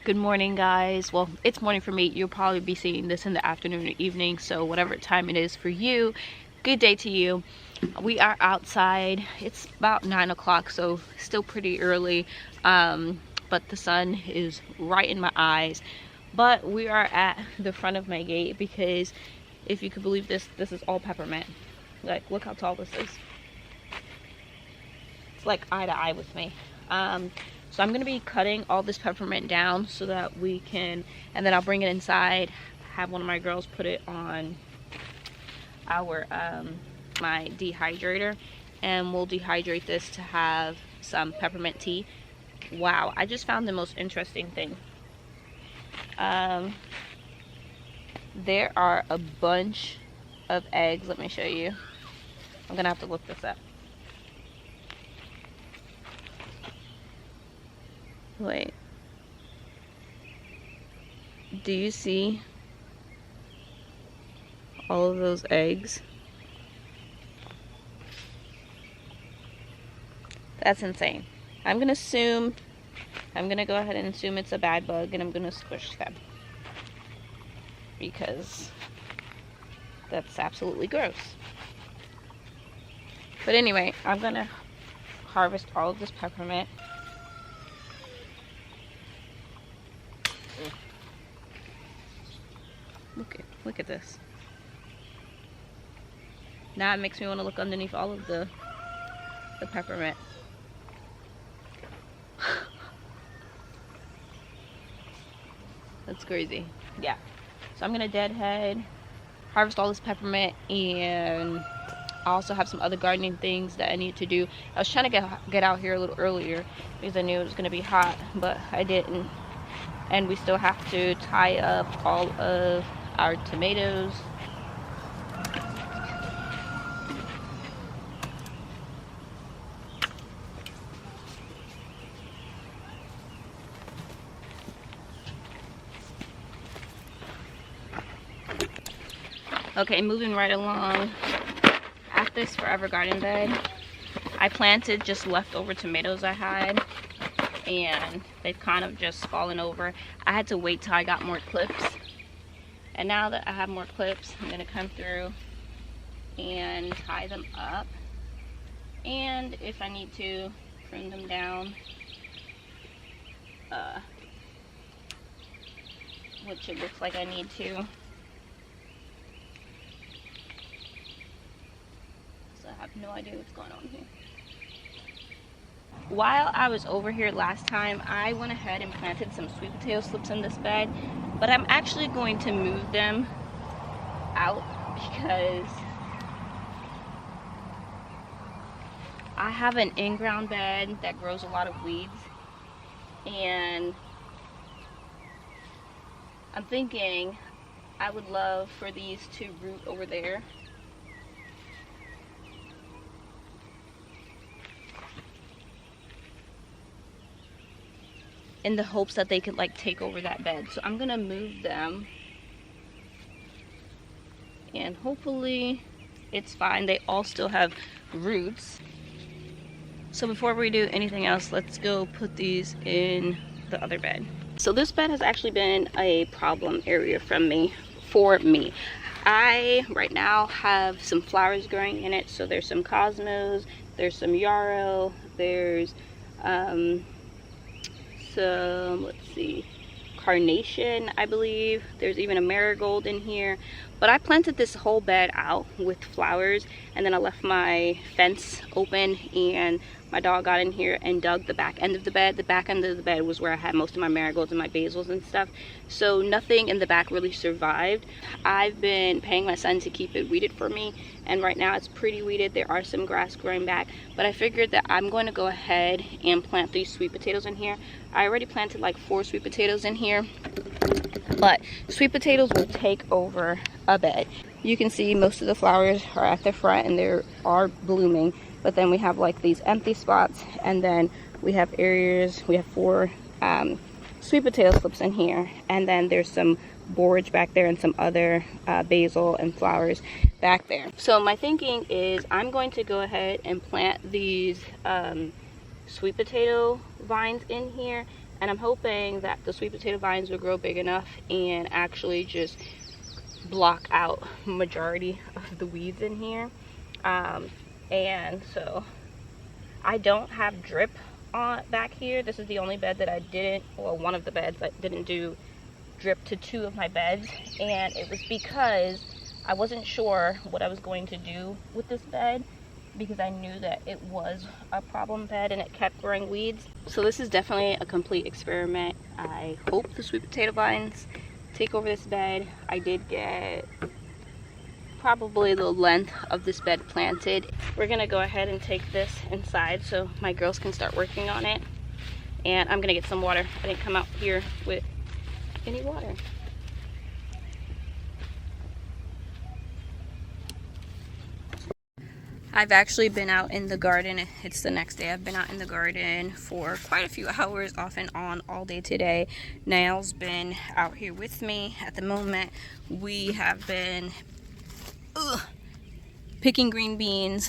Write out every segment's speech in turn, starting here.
Good morning, guys. Well, it's morning for me. You'll probably be seeing this in the afternoon or evening, so whatever time it is for you, good day to you. We are outside. It's about 9 o'clock, so still pretty early, but the sun is right in my eyes. But we are at the front of my gate because, if you could believe this, this is all peppermint. Like, look how tall this is. It's like eye to eye with me. So I'm going to be cutting all this peppermint down so that we can, and then I'll bring it inside, have one of my girls put it on our my dehydrator, and we'll dehydrate this to have some peppermint tea. Wow, I just found the most interesting thing. There are a bunch of eggs. Let me show you. I'm going to have to look this up. Wait, do you see all of those eggs? That's insane. I'm gonna go ahead and assume it's a bad bug, and I'm gonna squish them because that's absolutely gross. But anyway, I'm gonna harvest all of this peppermint. Look at this. Now it makes me want to look underneath all of the peppermint. That's crazy. Yeah. So I'm gonna deadhead, harvest all this peppermint, and I also have some other gardening things that I need to do. I was trying to get out here a little earlier because I knew it was gonna be hot, but I didn't. And we still have to tie up all of our tomatoes. Okay, moving right along. At this forever garden bed, I planted just leftover tomatoes I had, and they've kind of just fallen over. I had to wait till I got more clips, and now that I have more clips, I'm gonna come through and tie them up, and if I need to, prune them down, which it looks like I need to. So I have no idea what's going on here. While I was over here last time, I went ahead and planted some sweet potato slips in this bed, but I'm actually going to move them out because I have an in-ground bed that grows a lot of weeds, and I'm thinking I would love for these to root over there. In the hopes that they could like take over that bed. So I'm gonna move them, and hopefully it's fine. They all still have roots. So before we do anything else, let's go put these in the other bed. So this bed has actually been a problem area for me. I right now have some flowers growing in it. So there's some cosmos, there's some yarrow, there's some, let's see, carnation, I believe. There's even a marigold in here. But I planted this whole bed out with flowers, and then I left my fence open, and my dog got in here and dug the back end of the bed. The back end of the bed was where I had most of my marigolds and my basils and stuff. So nothing in the back really survived. I've been paying my son to keep it weeded for me, and right now it's pretty weeded. There are some grass growing back, but I figured that I'm going to go ahead and plant these sweet potatoes in here. I already planted like 4 sweet potatoes in here, but sweet potatoes will take over a bed. You can see most of the flowers are at the front and they are blooming, but then we have like these empty spots, and then we have areas, we have 4 sweet potato slips in here, and then there's some borage back there and some other basil and flowers back there. So my thinking is I'm going to go ahead and plant these sweet potato vines in here, And I'm hoping that the sweet potato vines will grow big enough and actually just block out majority of the weeds in here. And so I don't have drip on back here. This is the only bed that I didn't, well, one of the beds I didn't do drip to 2 of my beds, and it was because I wasn't sure what I was going to do with this bed, because I knew that it was a problem bed and it kept growing weeds. So this is definitely a complete experiment. I hope the sweet potato vines take over this bed. I did get probably the length of this bed planted. We're gonna go ahead and take this inside so my girls can start working on it. And I'm gonna get some water. I didn't come out here with any water. I've actually been out in the garden. It's the next day. I've been out in the garden for quite a few hours, off and on, all day today. Niall's been out here with me. At the moment, we have been picking green beans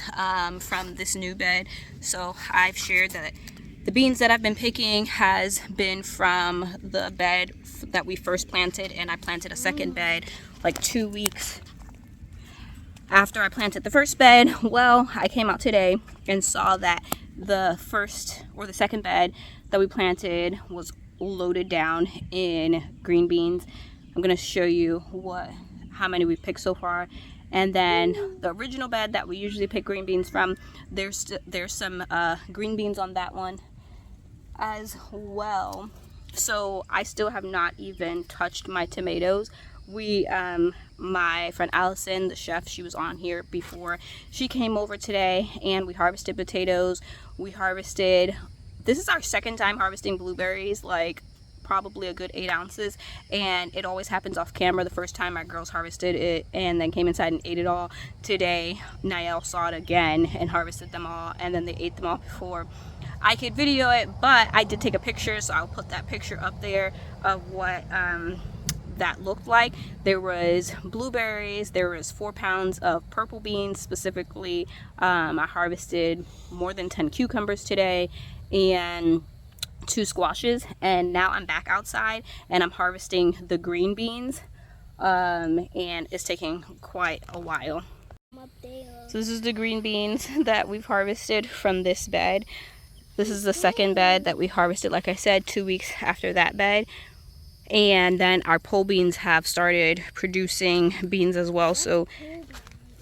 from this new bed. So I've shared that the beans that I've been picking has been from the bed that we first planted, and I planted a second bed like 2 weeks after I planted the first bed. Well, I came out today and saw that the first or the second bed that we planted was loaded down in green beans. I'm gonna show you how many we've picked so far. And then the original bed that we usually pick green beans from, there's some green beans on that one as well. So I still have not even touched my tomatoes. My friend Allison, the chef, she was on here before. She came over today and we harvested potatoes. This is our second time harvesting blueberries, like probably a good 8 ounces, and it always happens off camera. The first time my girls harvested it and then came inside and ate it all. Today Niall saw it again and harvested them all, and then they ate them all before I could video it, but I did take a picture, so I'll put that picture up there of what that looked like. There was blueberries, there was 4 pounds of purple beans specifically. I harvested more than 10 cucumbers today and 2 squashes, and now I'm back outside and I'm harvesting the green beans, and it's taking quite a while. So this is the green beans that we've harvested from this bed. This is the second bed that we harvested, like I said, 2 weeks after that bed. And then our pole beans have started producing beans as well. So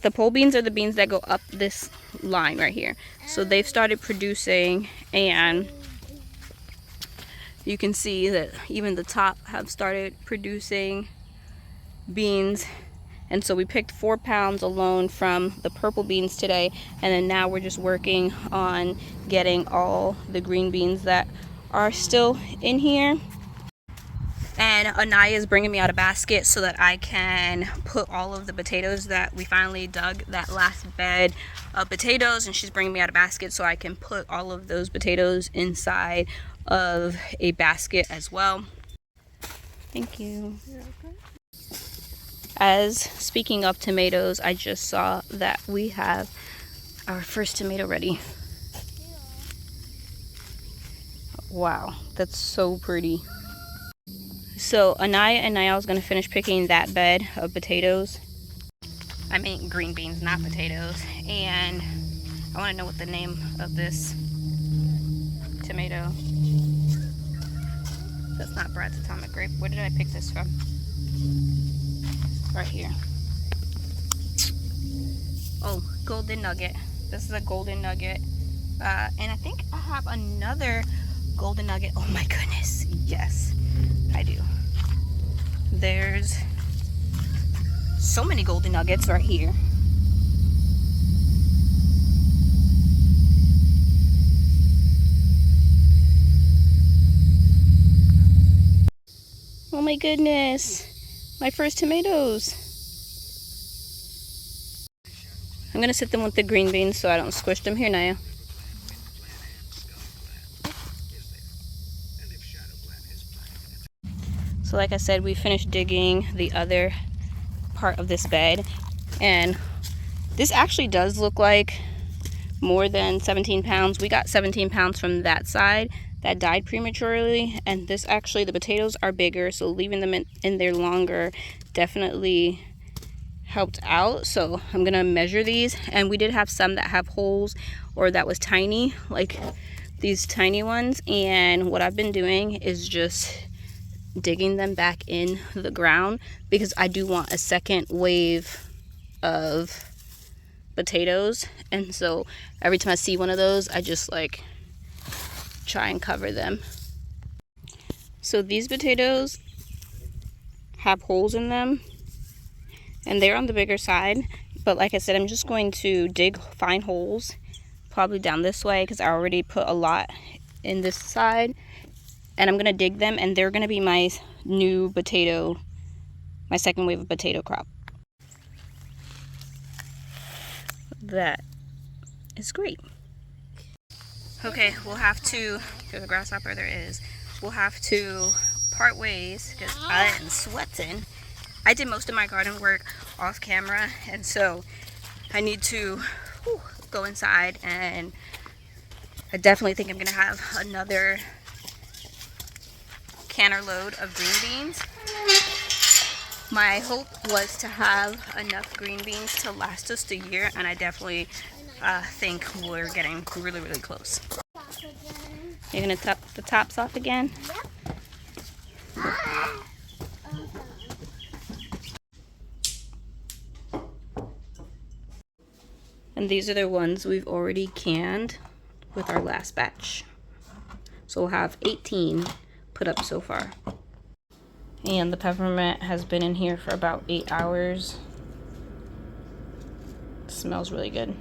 the pole beans are the beans that go up this line right here. So they've started producing, and you can see that even the top have started producing beans. And so we picked 4 pounds alone from the purple beans today, and then now we're just working on getting all the green beans that are still in here. And Anaya is bringing me out a basket so that I can put all of the potatoes that we finally dug, that last bed of potatoes, and she's bringing me out a basket so I can put all of those potatoes inside of a basket as well. Thank you. As speaking of tomatoes, I just saw that we have our first tomato ready. Wow, that's so pretty. So Anaya and Niall is going to finish picking that bed of potatoes. I mean green beans, not potatoes. And I want to know what the name of this tomato. That's not Brad's Atomic Grape. Where did I pick this from? Right here. Oh, golden nugget. This is a golden nugget. And I think I have another golden nugget. Oh my goodness. Yes, I do. There's so many golden nuggets right here. Oh my goodness. My first tomatoes. I'm going to sit them with the green beans so I don't squish them. Here, Naya. So like I said, we finished digging the other part of this bed, and this actually does look like more than 17 pounds. We got 17 pounds from that side. that died prematurely, and this actually, the potatoes are bigger, so leaving them in there longer definitely helped out. So I'm gonna measure these, and we did have some that have holes or that was tiny, like these tiny ones, and what I've been doing is just digging them back in the ground because I do want a second wave of potatoes, and so every time I see one of those I just like try and cover them. So these potatoes have holes in them and they're on the bigger side, but like I said, I'm just going to find holes probably down this way because I already put a lot in this side, and I'm gonna dig them, and they're gonna be my new potato, my second wave of potato crop. That is great. Okay, we'll have to, there's a grasshopper, there is. We'll have to part ways because I am sweating. I did most of my garden work off camera, and so I need to go inside, and I definitely think I'm gonna have another canner load of green beans. My hope was to have enough green beans to last us a year, and I definitely think we're getting really, really close. You're gonna top the tops off again? Yep. And these are the ones we've already canned with our last batch. So we'll have 18 put up so far. And the peppermint has been in here for about 8 hours. It smells really good.